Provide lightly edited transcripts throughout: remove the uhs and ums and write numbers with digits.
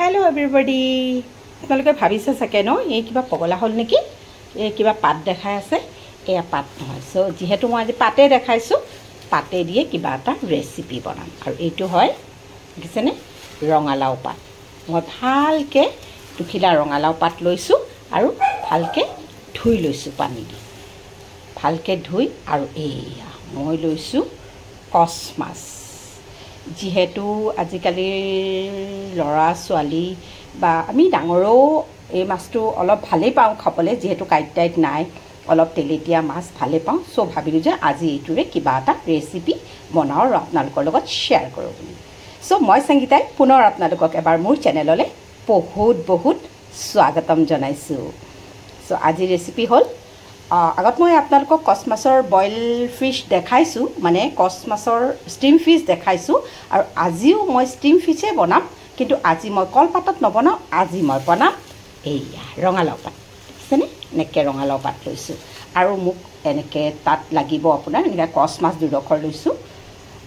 Hello everybody আপোনালোকে ভাবিছে চাগে ন এই কিবা পগলা হল নেকি এই কিবা পাত দেখাই আছে এয়া পাত নহয় সো যেহেতু মই আজি পাতে দেখাইছো পাতে দিয়ে কিবা এটা ৰেচিপি বনাম আৰু এইটো হয় দেখিছেনে ৰঙালাও পাত মই ভালকে টুকিলা ৰঙালাও পাত লৈছো আৰু ভালকে ধুই লৈছো পানী দি ভালকে ধুই আৰু এয়া মই লৈছো কচ মাছ যেহেতু আজিকালি লৰা ছোৱালী বা আমি ডাঙৰো এই মাছটো অলপ ভালেই পাওঁ খাবলৈ যেহেতু কাইট নাই অলপ তেলেটিয়া মাছ ভালে পাওঁ সো ভাবিলো যে আজি এইটোৰে কিবা এটা ৰেচিপি বনাও আৰু আপোনালোকৰ লগত শ্বেয়াৰ কৰোঁ বুলি সো মই সংগীতাই পুনৰ আপোনালোকক এবাৰ মোৰ চেনেললৈ বহুত স্বাগতম জনাইছোঁ সো আজি ৰেচিপি হ'ল আগত মই আপোনালোকক কচ মাছৰ বইল ফিশ দেখাইছোঁ মানে কচ মাছৰ ষ্টিম ফিশ দেখাইছোঁ আৰু আজিও মই ষ্টিম ফিশে বনাম কিন্তু আজি মই কলপাতত নবনাওঁ আজি মই বনাম এইয়া ৰঙালাও পাত দেখিছেনে এনেকৈ ৰঙালাও পাত লৈছোঁ আৰু মোক এনেকৈ তাত লাগিব আপোনাৰ এনেকৈ কচ মাছ দুডোখৰ লৈছোঁ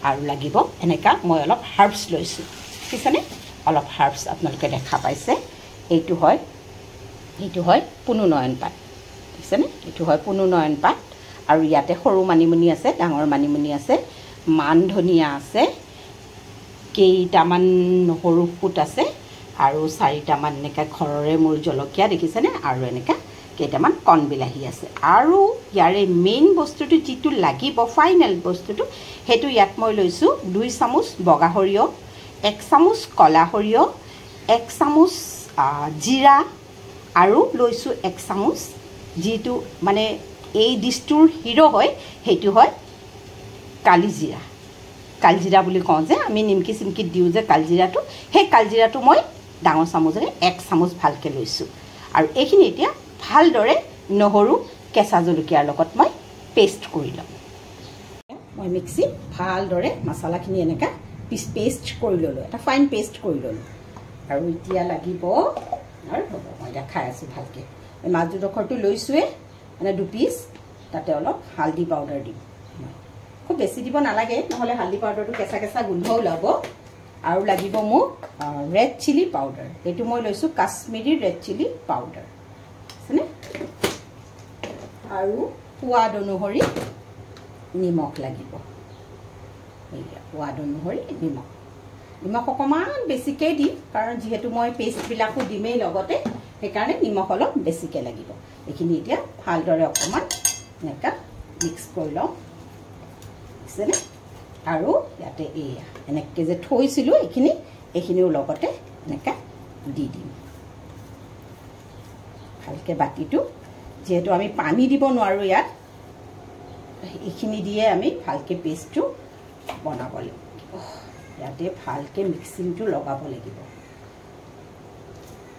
আৰু লাগিব এনেকুৱা মই অলপ হাৰ্বছ লৈছোঁ দেখিছেনে অলপ হাৰ্বছ আপোনালোকে দেখা পাইছে এইটো হয় পুনুনয়ন পাত দেখিছেনে এইটো হয় পুনুনয়ন পাত আৰু ইয়াতে সৰু মানিমুনি আছে ডাঙৰ মানিমুনি আছে মান ধনিয়া আছে কেইটামান নহৰু ফুট আছে আৰু 4টামান এনেকৈ ঘৰৰে মোৰ জলকীয়া দেখিছেনে আৰু এনেকৈ কেইটামান কণ বিলাহী আছে আৰু ইয়াৰে মেইন বস্তুটো যিটো লাগিব ফাইনেল বস্তুটো সেইটো ইয়াত মই লৈছোঁ 2 চামুচ বগা সৰিয়হ 1 চামুচ কলা সৰিয়হ 1 চামুচ জিৰা আৰু লৈছোঁ 1 চামুচ যিটো মানে এই ডিছটোৰ হিৰো হয় সেইটো হয় কালজিৰা বুলি কওঁ যে আমি নিমকি চিমকিত দিওঁ যে কালজিৰাটো সেই কালজিৰাটো মই ডাঙৰ চামুচেৰে 1 চামুচ ভালকৈ লৈছোঁ আৰু এইখিনি এতিয়া ভালদৰে নহৰু কেঁচা জলকীয়াৰ লগত মই পেষ্ট কৰি ল'ম মই মিক্সিত ভালদৰে মছলাখিনি এনেকৈ পেষ্ট কৰি ল'লোঁ এটা ফাইন পেষ্ট কৰি ল'লোঁ আৰু এতিয়া লাগিব আৰু হ'ব মই দেখাই আছোঁ ভালকৈ এই মাছ দুডোখৰটো লৈছোঁৱে মানে 2 পিচ তাতে অলপ হালধি পাউডাৰ দিম খুব বেছি দিব নালাগে নহ'লে হালধি পাউডাৰটো কেঁচা গোন্ধ ওলাব আৰু লাগিব মোক ৰেড চিলি পাউডাৰ এইটো মই লৈছোঁ কাশ্মীৰী ৰেড চিলি পাউডাৰ আছেনে আৰু সোৱাদ অনুসৰি নিমখ লাগিব এইয়া সোৱাদ অনুসৰি নিমখ অকণমান বেছিকৈ দিম কাৰণ যিহেতু মই পেষ্টবিলাকো দিমেই লগতে সেইকাৰণে নিমখ অলপ বেছিকৈ লাগিব এইখিনি এতিয়া ভালদৰে অকণমান এনেকৈ মিক্স কৰি লওঁ দেখিছেনে আৰু ইয়াতে এয়া এনেকৈ যে থৈছিলোঁ এইখিনিও লগতে এনেকৈ দি দিম ভালকৈ বাতিটো যিহেতু আমি পানী দিব নোৱাৰোঁ ইয়াত এইখিনি দিয়ে আমি ভালকৈ পেষ্টটো বনাব লাগিব ইয়াতে ভালকৈ মিক্সিংটো লগাব লাগিব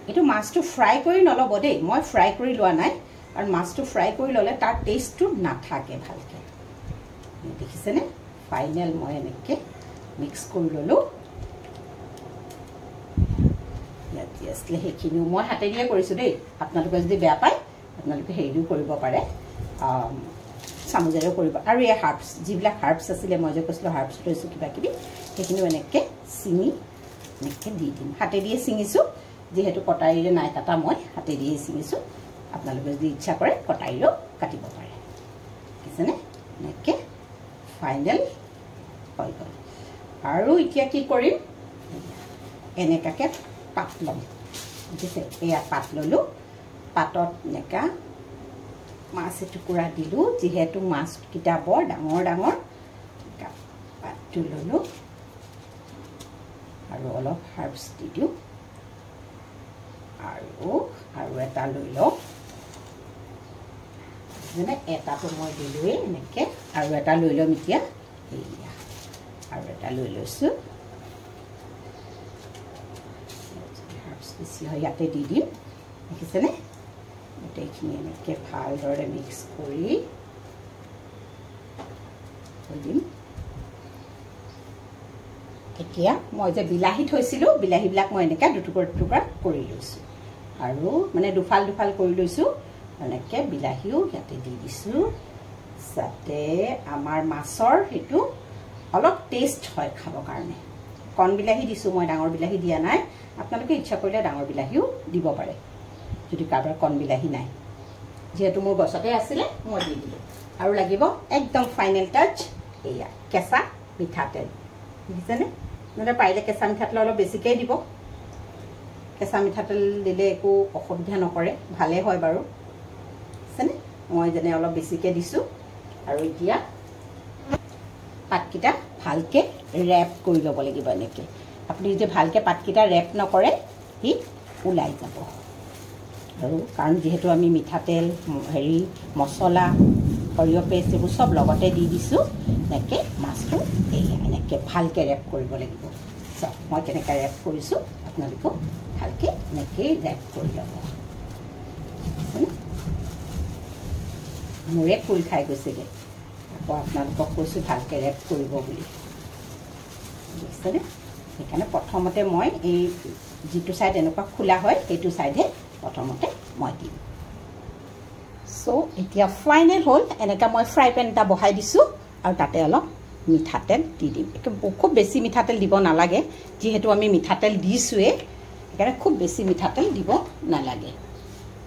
এইটো মাছটো ফ্ৰাই কৰি নল'ব দেই মই ফ্ৰাই কৰি লোৱা নাই কাৰণ মাছটো ফ্ৰাই কৰি ল'লে তাৰ টেষ্টটো নাথাকে ভালকৈ দেখিছেনে ফাইনেল মই এনেকৈ মিক্স কৰি ল'লোঁ ইয়াত আছিলে সেইখিনিও মই হাতেদিয়ে কৰিছোঁ দেই আপোনালোকে যদি বেয়া পায় আপোনালোকে হেৰিও কৰিব পাৰে চামুচেৰেও কৰিব আৰু এই হাৰ্বছ যিবিলাক হাৰ্বছ আছিলে মই যে কৈছিলোঁ হাৰ্বছ লৈছোঁ কিবাকিবি সেইখিনিও এনেকৈ ছিঙি এনেকৈ দি দিম হাতেদিয়ে ছিঙিছোঁ যেহেতু কটাৰীৰে নাই কাটা মই হাতেদিয়ে ছিঙিছোঁ আপোনালোকে যদি ইচ্ছা কৰে কটাৰীৰেও কাটিব পাৰে দেখিছেনে এনেকৈ ফাইনেল হৈ গ'ল আৰু এতিয়া কি কৰিম এনেকুৱাকৈ পাত ল'ম বুজিছে এয়া পাত ল'লোঁ পাতত এনেকুৱা মাছ এটুকুৰা দিলোঁ যিহেতু মাছকেইটা বৰ ডাঙৰ পাতটো ল'লোঁ আৰু অলপ হাৰ্বছ দি দিওঁ আৰু এটা লৈ লওঁ যেনে এটাটো মই দিলোঁৱেই এনেকৈ আৰু এটা লৈ ল'ম এতিয়া এয়া আৰু এটা লৈ লৈছোঁ হাৰ্বছ বেছি হয় ইয়াতে দি দিম দেখিছেনে গোটেইখিনি এনেকৈ ভালদৰে মিক্স কৰি দিম এতিয়া মই যে বিলাহী থৈছিলোঁ বিলাহীবিলাক মই এনেকৈ দুটুকুৰা কৰি লৈছোঁ আৰু মানে দুফাল কৰি লৈছোঁ এনেকৈ বিলাহীও ইয়াতে দি দিছোঁ যাতে আমাৰ মাছৰ সেইটো অলপ টেষ্ট হয় খাবৰ কাৰণে কণ বিলাহী দিছোঁ মই, ডাঙৰ বিলাহী দিয়া নাই। আপোনালোকে ইচ্ছা কৰিলে ডাঙৰ বিলাহীও দিব পাৰে যদি কাৰোবাৰ কণ বিলাহী নাই। যিহেতু মোৰ গছতে আছিলে মই দি দিলোঁ। আৰু লাগিব একদম ফাইনেল টাচ এয়া কেঁচা মিঠাতেল। দেখিছেনে? নহ'লে পাৰিলে কেঁচা মিঠাতেল অলপ বেছিকৈ দিব। কেঁচা মিঠাতেল দিলে একো অসুবিধা নকৰে, ভালেই হয় বাৰু। দেখিছেনে? মই যেনে অলপ বেছিকৈ দিছোঁ। আৰু এতিয়া পাতকেইটা ভালকৈ ৰেপ কৰি ল'ব লাগিব। এনেকৈ আপুনি যদি ভালকৈ পাতকেইটা ৰেপ নকৰে সি ওলাই যাব। আৰু কাৰণ যিহেতু আমি মিঠাতেল মছলা সৰিয়হ পেষ্ট এইবোৰ চব লগতে দি দিছোঁ, এনেকৈ মাছটো এনেকৈ ভালকৈ ৰেপ কৰিব লাগিব। চাওক মই কেনেকৈ ৰেপ কৰিছোঁ, আপোনালোকেও ভালকৈ এনেকৈ ৰেপ কৰি ল'ব। মোৰে ফুল খাই গৈছেগৈ, আকৌ আপোনালোকক কৈছোঁ ভালকৈ ৰেপ কৰিব বুলি। দেখিছেনে? সেইকাৰণে প্ৰথমতে মই এই যিটো ছাইড এনেকুৱা খোলা হয় সেইটো ছাইডে প্ৰথমতে মই দিম। চ' এতিয়া ফাইনেল হ'ল। এনেকৈ মই ফ্ৰাই পেন এটা বহাই দিছোঁ আৰু তাতে অলপ মিঠাতেল দি দিম। খুব বেছি মিঠাতেল দিব নালাগে, যিহেতু আমি মিঠাতেল দিছোঁৱে, সেইকাৰণে খুব বেছি মিঠাতেল দিব নালাগে।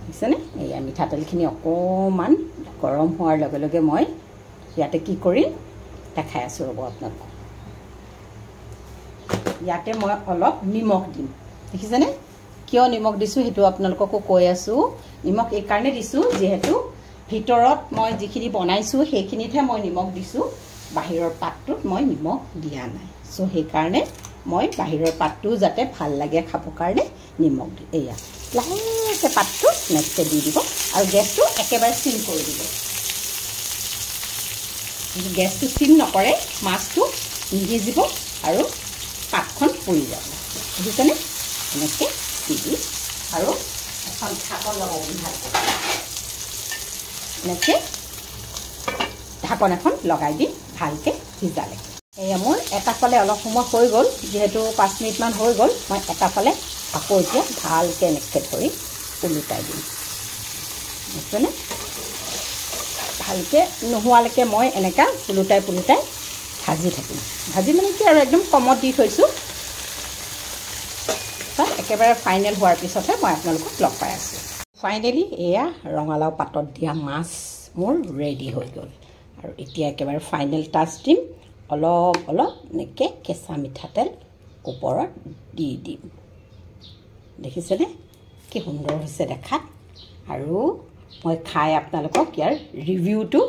বুজিছেনে? এয়া মিঠাতেলখিনি অকণমান গৰম হোৱাৰ লগে লগে মই ইয়াতে কি কৰিম দেখাই আছোঁ, ৰ'ব আপোনালোকক। ইয়াতে মই অলপ নিমখ দিম। দেখিছেনে? কিয় নিমখ দিছোঁ সেইটো আপোনালোককো কৈ আছোঁ। নিমখ এইকাৰণে দিছোঁ যিহেতু ভিতৰত মই যিখিনি বনাইছোঁ সেইখিনিতহে মই নিমখ দিছোঁ, বাহিৰৰ পাতটোত মই নিমখ দিয়া নাই। চ' সেইকাৰণে মই বাহিৰৰ পাতটো যাতে ভাল লাগে খাবৰ কাৰণে নিমখ দিম। এয়া লাহেকৈ পাতটো নেক্সটে দি দিব আৰু গেছটো একেবাৰে চিম কৰি দিব। গেছটো চিম নকৰে মাছটো নিসিজিব আৰু পাতখন পুৰি যাব। বুজিছেনে? এনেকৈ দি দিম আৰু এখন ঢাকন লগাই দিম ভালকৈ। এনেকৈ ঢাকন এখন লগাই দিম ভালকৈ সিজালে। এয়া মোৰ এটা ফালে অলপ সময় হৈ গ'ল, যিহেতু 5 মিনিটমান হৈ গ'ল। মই এটা ফালে আকৌ এতিয়া ভালকৈ এনেকৈ ধৰি ওলোটাই দিম। বুজিছেনে? ভালকৈ নোহোৱালৈকে মই এনেকৈ ওলোটাই ভাজি থাকিম। ভাজি মানে কি আৰু একদম কমত দি থৈছোঁ। একেবাৰে ফাইনেল হোৱাৰ পিছতহে মই আপোনালোকক লগ পাই আছোঁ। ফাইনেলি এয়া ৰঙালাও পাতত দিয়া মাছ মোৰ ৰেডি হৈ গ'ল। আৰু এতিয়া একেবাৰে ফাইনেল টাচ দিম, অলপ এনেকৈ কেঁচা মিঠাতেল ওপৰত দি দিম। দেখিছেনে কি সুন্দৰ হৈছে দেখাত? আৰু মই খাই আপোনালোকক ইয়াৰ ৰিভিউটো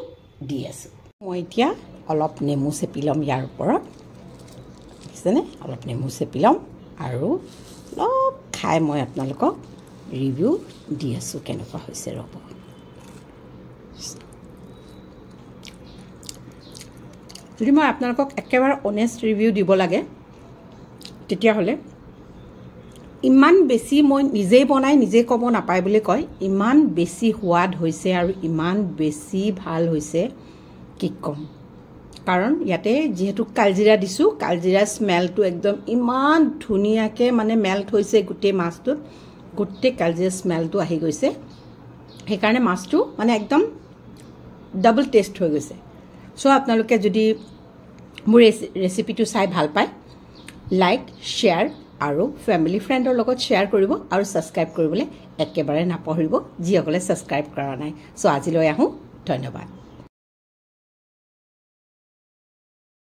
দি আছোঁ। মই এতিয়া অলপ নেমু চেপি ল'ম ইয়াৰ ওপৰত। দেখিছেনে? অলপ নেমু চেপি ল'ম আৰু অলপ খাই মই আপোনালোকক ৰিভিউ দি আছোঁ কেনেকুৱা হৈছে। ৰ'ব, যদি মই আপোনালোকক একেবাৰে অনেষ্ট ৰিভিউ দিব লাগে তেতিয়াহ'লে ইমান বেছি, মই নিজেই বনাই নিজে ক'ব নাপায় বুলি কয়, ইমান বেছি সোৱাদ হৈছে আৰু ইমান বেছি ভাল হৈছে কি ক'ম। কাৰণ ইয়াতে যিহেতু কালজিৰা দিছোঁ, কালজিৰা স্মেলটো একদম ইমান ধুনীয়াকৈ মানে মেল্ট হৈছে গোটেই মাছটোত, গোটেই কালজিৰা স্মেলটো আহি গৈছে। সেইকাৰণে মাছটো মানে একদম ডাবল টেষ্ট হৈ গৈছে। চ' আপোনালোকে যদি মোৰ ৰেচিপিটো চাই ভাল পায়, লাইক, শ্বেয়াৰ আৰু ফেমিলি ফ্ৰেণ্ডৰ লগত শ্বেয়াৰ কৰিব আৰু ছাবস্ক্ৰাইব কৰিবলৈ একেবাৰে নাপাহৰিব যিসকলে ছাবস্ক্ৰাইব কৰা নাই। চ' আজিলৈ আহোঁ, ধন্যবাদ।